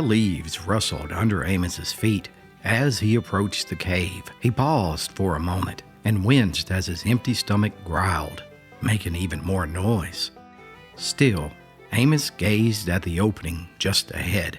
Dry leaves rustled under Amos's feet as he approached the cave. He paused for a moment and winced as his empty stomach growled, making even more noise. Still, Amos gazed at the opening just ahead.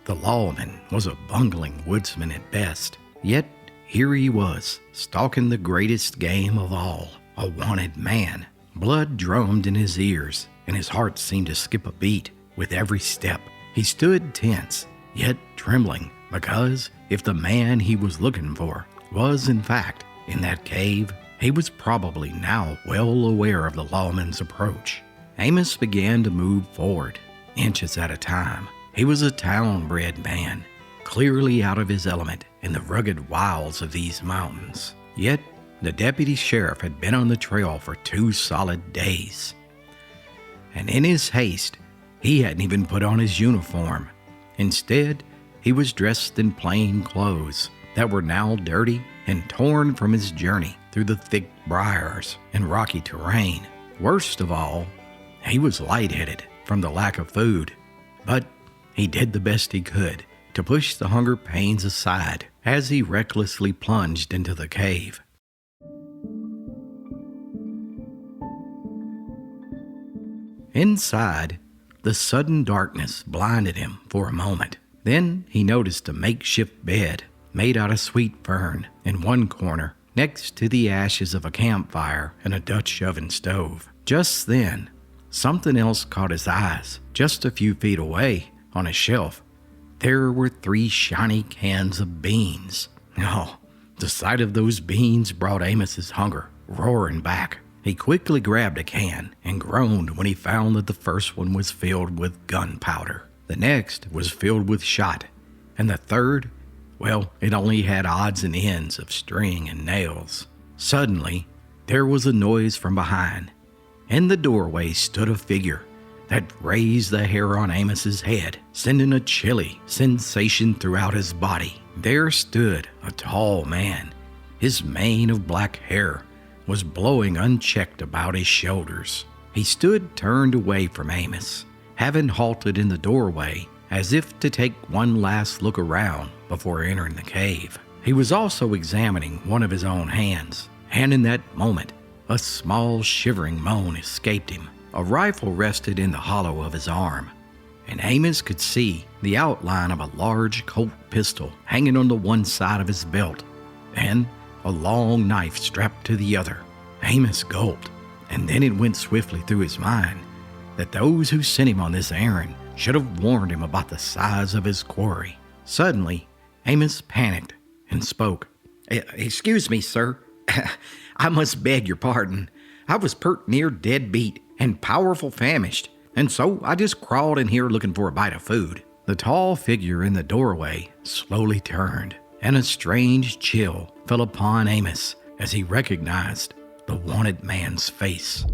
The lawman was a bungling woodsman at best, yet here he was, stalking the greatest game of all, a wanted man. Blood drummed in his ears, and his heart seemed to skip a beat with every step. He stood tense, yet trembling, because if the man he was looking for was in fact in that cave, he was probably now well aware of the lawman's approach. Amos began to move forward, inches at a time. He was a town-bred man, clearly out of his element in the rugged wilds of these mountains. Yet, the deputy sheriff had been on the trail for 2 solid days. And in his haste, he hadn't even put on his uniform. Instead, he was dressed in plain clothes that were now dirty and torn from his journey through the thick briars and rocky terrain. Worst of all, he was lightheaded from the lack of food, but he did the best he could to push the hunger pains aside as he recklessly plunged into the cave. Inside, the sudden darkness blinded him for a moment. Then he noticed a makeshift bed made out of sweet fern in one corner next to the ashes of a campfire and a Dutch oven stove. Just then, something else caught his eyes. Just a few feet away, on a shelf, there were 3 shiny cans of beans. Oh, the sight of those beans brought Amos's hunger roaring back. He quickly grabbed a can and groaned when he found that the first one was filled with gunpowder. The next was filled with shot, and the third, well, it only had odds and ends of string and nails. Suddenly, there was a noise from behind. In the doorway stood a figure that raised the hair on Amos's head, sending a chilly sensation throughout his body. There stood a tall man. His mane of black hair was blowing unchecked about his shoulders. He stood turned away from Amos, having halted in the doorway as if to take one last look around before entering the cave. He was also examining one of his own hands, and in that moment, a small shivering moan escaped him. A rifle rested in the hollow of his arm, and Amos could see the outline of a large Colt pistol hanging on the one side of his belt, and a long knife strapped to the other. Amos gulped, and then it went swiftly through his mind that those who sent him on this errand should have warned him about the size of his quarry. Suddenly, Amos panicked and spoke. "Excuse me, sir. I must beg your pardon. I was pert near dead beat and powerful famished, and so I just crawled in here looking for a bite of food." The tall figure in the doorway slowly turned, and a strange chill fell upon Amos as he recognized the wanted man's face.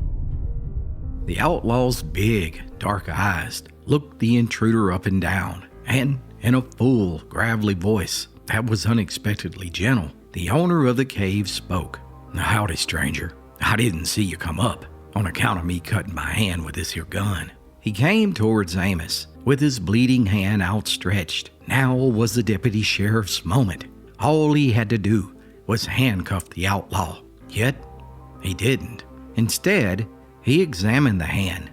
The outlaw's big, dark eyes looked the intruder up and down, and in a full, gravelly voice that was unexpectedly gentle, the owner of the cave spoke. "Howdy, stranger. I didn't see you come up on account of me cutting my hand with this here gun." He came towards Amos with his bleeding hand outstretched. Now was the deputy sheriff's moment. All he had to do was handcuff the outlaw. Yet, he didn't. Instead, he examined the hand,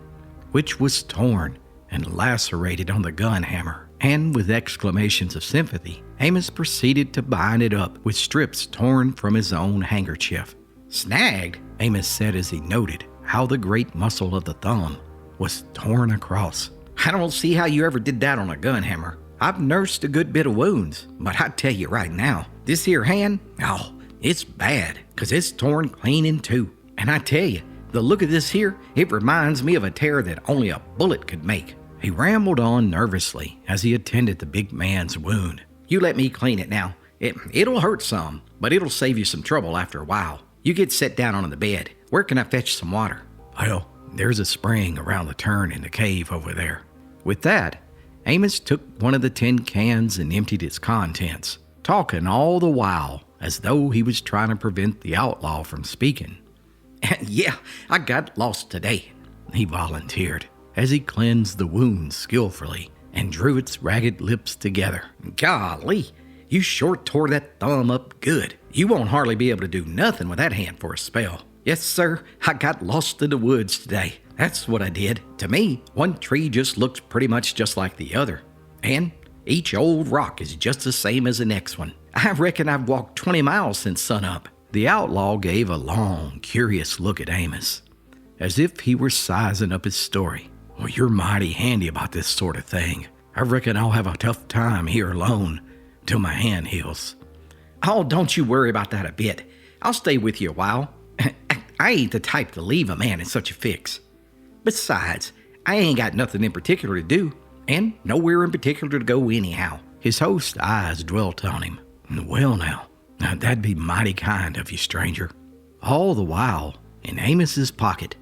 which was torn and lacerated on the gun hammer, and with exclamations of sympathy, Amos proceeded to bind it up with strips torn from his own handkerchief. "Snagged," Amos said as he noted how the great muscle of the thumb was torn across. "I don't see how you ever did that on a gun hammer. I've nursed a good bit of wounds, but I tell you right now, this here hand, oh, it's bad, 'cause it's torn clean in two. And I tell you, the look of this here, it reminds me of a tear that only a bullet could make." He rambled on nervously as he attended the big man's wound. "You let me clean it now. It'll hurt some, but it'll save you some trouble after a while. You get set down on the bed. Where can I fetch some water?" "Well, there's a spring around the turn in the cave over there." With that, Amos took one of the tin cans and emptied its contents, talking all the while as though he was trying to prevent the outlaw from speaking. "Yeah, I got lost today," he volunteered, as he cleansed the wound skillfully and drew its ragged lips together. "Golly, you sure tore that thumb up good. You won't hardly be able to do nothing with that hand for a spell." "Yes, sir, I got lost in the woods today. That's what I did. To me, one tree just looks pretty much just like the other. And each old rock is just the same as the next one. I reckon I've walked 20 miles since sunup." The outlaw gave a long, curious look at Amos, as if he were sizing up his story. "Well, you're mighty handy about this sort of thing. I reckon I'll have a tough time here alone till my hand heals." "Oh, don't you worry about that a bit. I'll stay with you a while. I ain't the type to leave a man in such a fix. Besides, I ain't got nothing in particular to do, and nowhere in particular to go anyhow." His host's eyes dwelt on him. "Well now, that'd be mighty kind of you, stranger." All the while, in Amos's pocket,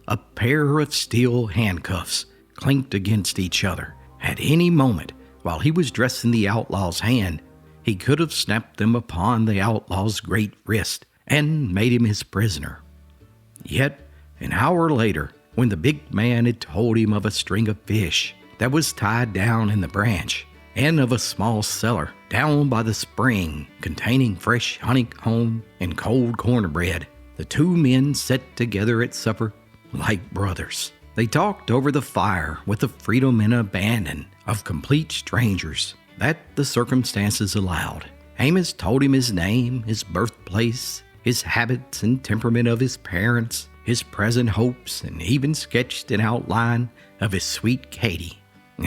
a pair of steel handcuffs clinked against each other. At any moment, while he was dressing the outlaw's hand, he could have snapped them upon the outlaw's great wrist and made him his prisoner. Yet, an hour later, when the big man had told him of a string of fish that was tied down in the branch, and of a small cellar down by the spring containing fresh honeycomb and cold cornbread, the two men sat together at supper like brothers. They talked over the fire with the freedom and abandon of complete strangers that the circumstances allowed. Amos told him his name, his birthplace, his habits and temperament of his parents, his present hopes, and even sketched an outline of his sweet Katie.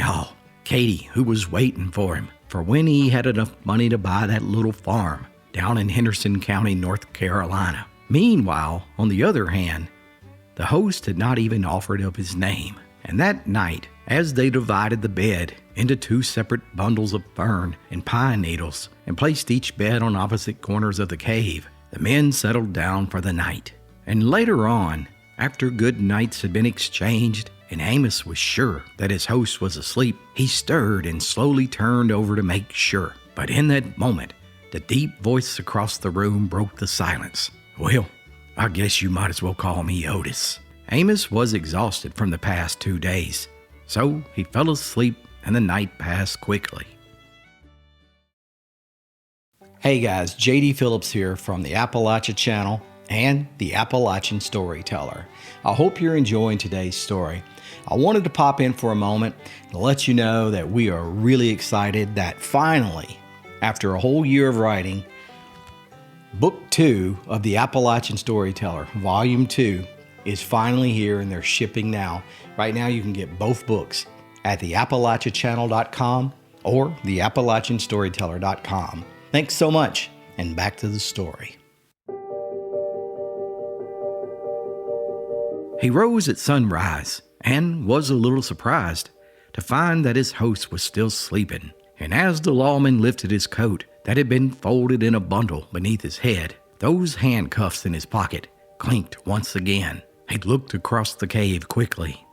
Oh, Katie, who was waiting for him, for when he had enough money to buy that little farm down in Henderson County, North Carolina. Meanwhile, on the other hand, the host had not even offered up his name. And that night, as they divided the bed into two separate bundles of fern and pine needles and placed each bed on opposite corners of the cave, the men settled down for the night. And later on, after good nights had been exchanged and Amos was sure that his host was asleep, he stirred and slowly turned over to make sure. But in that moment, the deep voice across the room broke the silence. "Well, I guess you might as well call me Otis." Amos was exhausted from the past 2 days, so he fell asleep and the night passed quickly. Hey guys, JD Phillips here from the Appalachia channel and the Appalachian Storyteller. I hope you're enjoying today's story. I wanted to pop in for a moment to let you know that we are really excited that finally, after a whole year of writing, Book 2 of the Appalachian Storyteller, Volume 2, is finally here and they're shipping now. Right now you can get both books at the appalachianchannel.com or the appalachianstoryteller.com. Thanks so much, and back to the story. He rose at sunrise and was a little surprised to find that his host was still sleeping. And as the lawman lifted his coat that had been folded in a bundle beneath his head, those handcuffs in his pocket clinked once again. He looked across the cave quickly,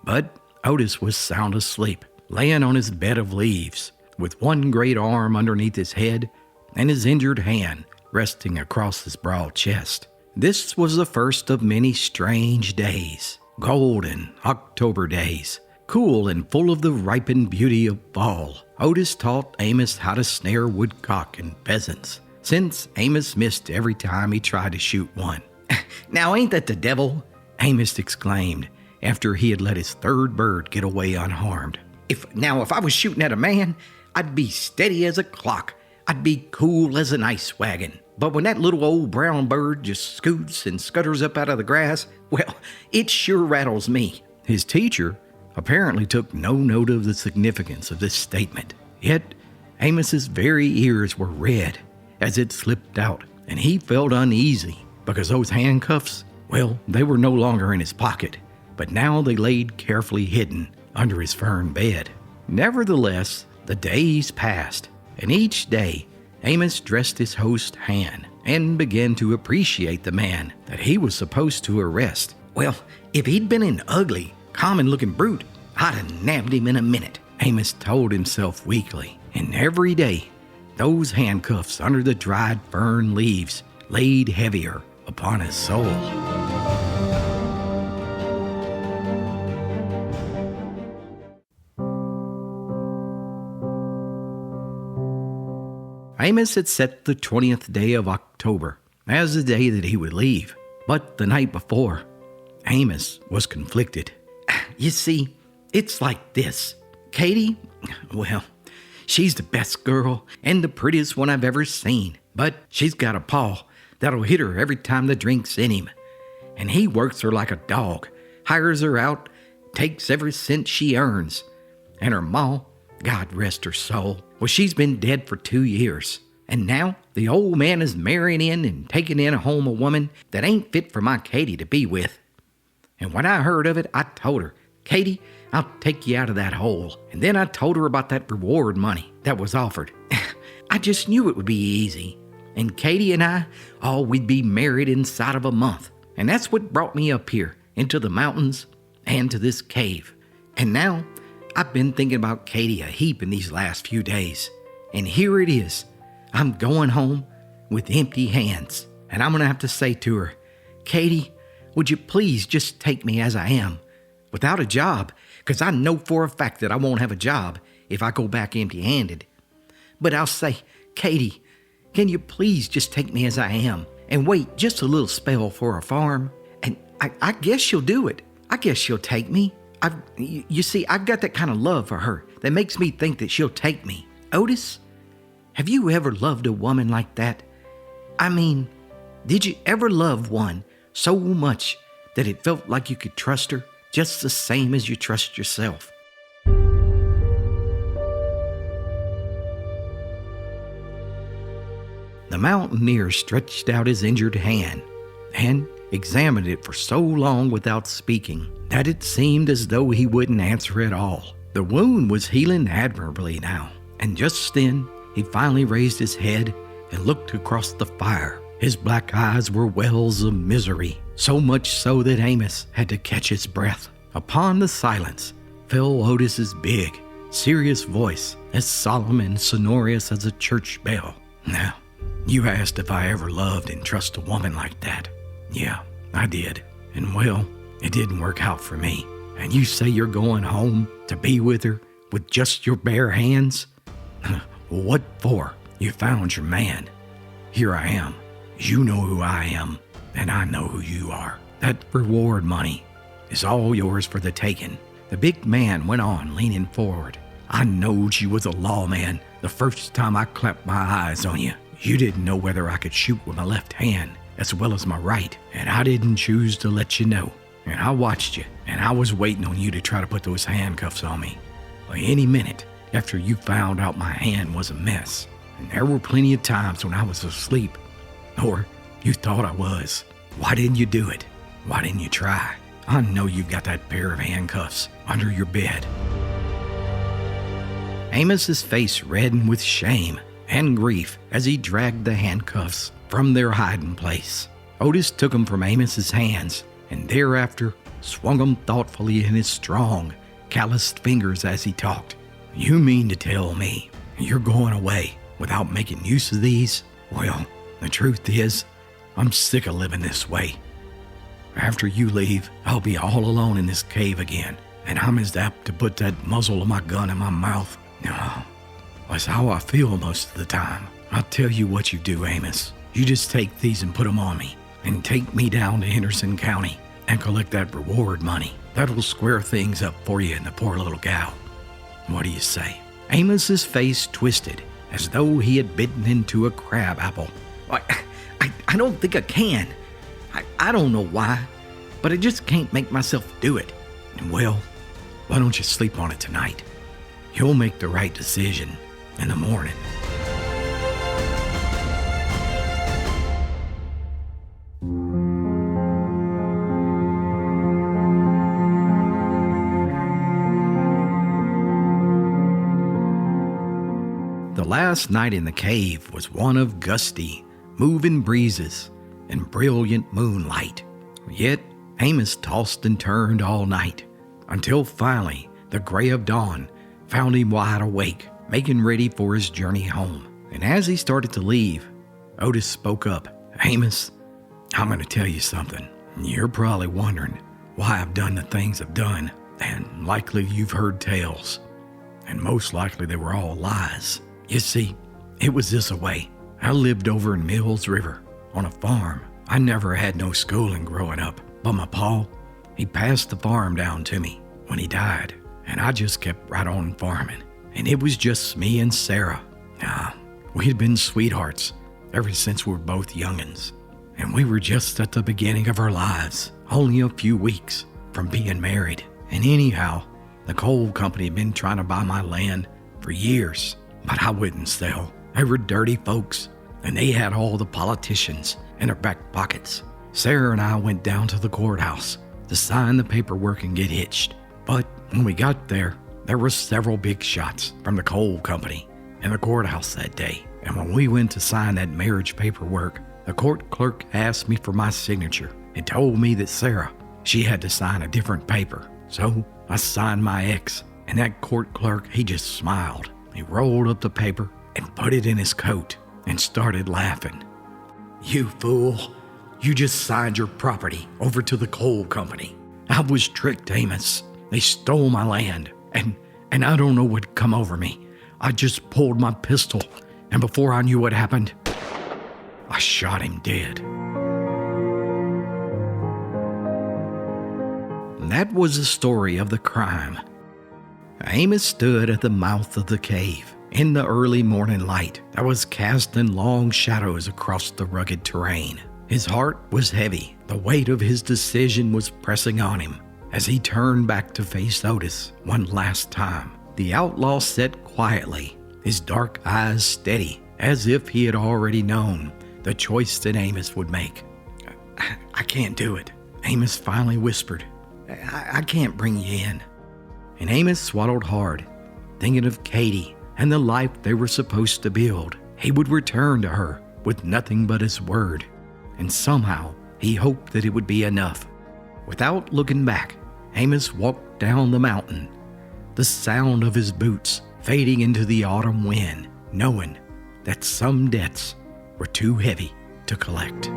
but Otis was sound asleep, laying on his bed of leaves, with one great arm underneath his head and his injured hand resting across his broad chest. This was the first of many strange days, golden October days, cool and full of the ripened beauty of fall. Otis taught Amos how to snare woodcock and pheasants, since Amos missed every time he tried to shoot one. "Now ain't that the devil?" Amos exclaimed after he had let his third bird get away unharmed. If I was shooting at a man, I'd be steady as a clock. I'd be cool as an ice wagon. But when that little old brown bird just scoots and scutters up out of the grass, well, it sure rattles me." His teacher apparently took no note of the significance of this statement. Yet Amos's very ears were red as it slipped out, and he felt uneasy because those handcuffs, well, they were no longer in his pocket, but now they laid carefully hidden under his fern bed. Nevertheless, the days passed, and each day Amos dressed his host's hand and began to appreciate the man that he was supposed to arrest. Well, if he'd been an ugly, common-looking brute, I'd have nabbed him in a minute, Amos told himself weakly. And every day, those handcuffs under the dried fern leaves laid heavier upon his soul. Amos had set the 20th day of October as the day that he would leave. But the night before, Amos was conflicted. You see, it's like this. Katie, well, she's the best girl and the prettiest one I've ever seen. But she's got a paw that'll hit her every time the drink's in him. And he works her like a dog, hires her out, takes every cent she earns. And her ma, God rest her soul, well, she's been dead for 2 years. And now the old man is marrying in and taking in a home a woman that ain't fit for my Katie to be with. And when I heard of it, I told her, Katie, I'll take you out of that hole. And then I told her about that reward money that was offered. I just knew it would be easy. And Katie and I, we'd be married inside of a month. And that's what brought me up here, into the mountains and to this cave. And now, I've been thinking about Katie a heap in these last few days. And here it is. I'm going home with empty hands. And I'm going to have to say to her, Katie, would you please just take me as I am, without a job, because I know for a fact that I won't have a job if I go back empty-handed. But I'll say, Katie, can you please just take me as I am and wait just a little spell for a farm? And I guess she'll do it. I guess she'll take me. You see, I've got that kind of love for her that makes me think that she'll take me. Otis, have you ever loved a woman like that? I mean, did you ever love one so much that it felt like you could trust her just the same as you trust yourself? The mountaineer stretched out his injured hand and examined it for so long without speaking that it seemed as though he wouldn't answer at all. The wound was healing admirably now, and just then he finally raised his head and looked across the fire. His black eyes were wells of misery, so much so that Amos had to catch his breath. Upon the silence fell Otis's big, serious voice, as solemn and sonorous as a church bell. Now, you asked if I ever loved and trusted a woman like that. Yeah, I did. And well, it didn't work out for me. And you say you're going home to be with her with just your bare hands? What for? You found your man. Here I am. You know who I am, and I know who you are. That reward money is all yours for the taking. The big man went on, leaning forward. I knowed you was a lawman the first time I clapped my eyes on you. You didn't know whether I could shoot with my left hand as well as my right, and I didn't choose to let you know. And I watched you, and I was waiting on you to try to put those handcuffs on me. Well, any minute after you found out my hand was a mess, and there were plenty of times when I was asleep, or you thought I was. Why didn't you do it? Why didn't you try? I know you've got that pair of handcuffs under your bed. Amos's face reddened with shame and grief as he dragged the handcuffs from their hiding place. Otis took them from Amos's hands and thereafter swung them thoughtfully in his strong, calloused fingers as he talked. You mean to tell me you're going away without making use of these? Well, the truth is, I'm sick of living this way. After you leave, I'll be all alone in this cave again, and I'm as apt to put that muzzle of my gun in my mouth. No, that's how I feel most of the time. I'll tell you what you do, Amos. You just take these and put them on me, and take me down to Henderson County and collect that reward money. That'll square things up for you and the poor little gal. What do you say? Amos's face twisted as though he had bitten into a crab apple. I don't think I can. I don't know why, but I just can't make myself do it. And well, why don't you sleep on it tonight? You'll make the right decision in the morning. The last night in the cave was one of gusty, moving breezes and brilliant moonlight. Yet Amos tossed and turned all night, until finally the gray of dawn found him wide awake, making ready for his journey home. And as he started to leave, Otis spoke up. Amos, I'm going to tell you something. You're probably wondering why I've done the things I've done, and likely you've heard tales, and most likely they were all lies. You see, It was this-a-way. I lived over in Mills River on a farm. I never had no schooling growing up, but my pa, he passed the farm down to me when he died, and I just kept right on farming. And it was just me and Sarah. We had been sweethearts ever since we were both young'uns, and we were just at the beginning of our lives, only a few weeks from being married. And anyhow, the coal company had been trying to buy my land for years, but I wouldn't sell. They were dirty folks, and they had all the politicians in their back pockets. Sarah and I went down to the courthouse to sign the paperwork and get hitched. But when we got there, there were several big shots from the coal company in the courthouse that day. And when we went to sign that marriage paperwork, the court clerk asked me for my signature and told me that Sarah, she had to sign a different paper. So I signed my ex, and that court clerk, he just smiled. He rolled up the paper and put it in his coat and started laughing. "You fool, you just signed your property over to the coal company. I was tricked, Amos. They stole my land, and I don't know what come over me. I just pulled my pistol, and before I knew what happened, I shot him dead." That was the story of the crime. Amos stood at the mouth of the cave in the early morning light that was casting long shadows across the rugged terrain. His heart was heavy. The weight of his decision was pressing on him as he turned back to face Otis one last time. The outlaw sat quietly, his dark eyes steady, as if he had already known the choice that Amos would make. I can't do it," Amos finally whispered. I can't bring you in." And Amos swallowed hard, thinking of Katie and the life they were supposed to build. He would return to her with nothing but his word, and somehow he hoped that it would be enough. Without looking back, Amos walked down the mountain, the sound of his boots fading into the autumn wind, knowing that some debts were too heavy to collect.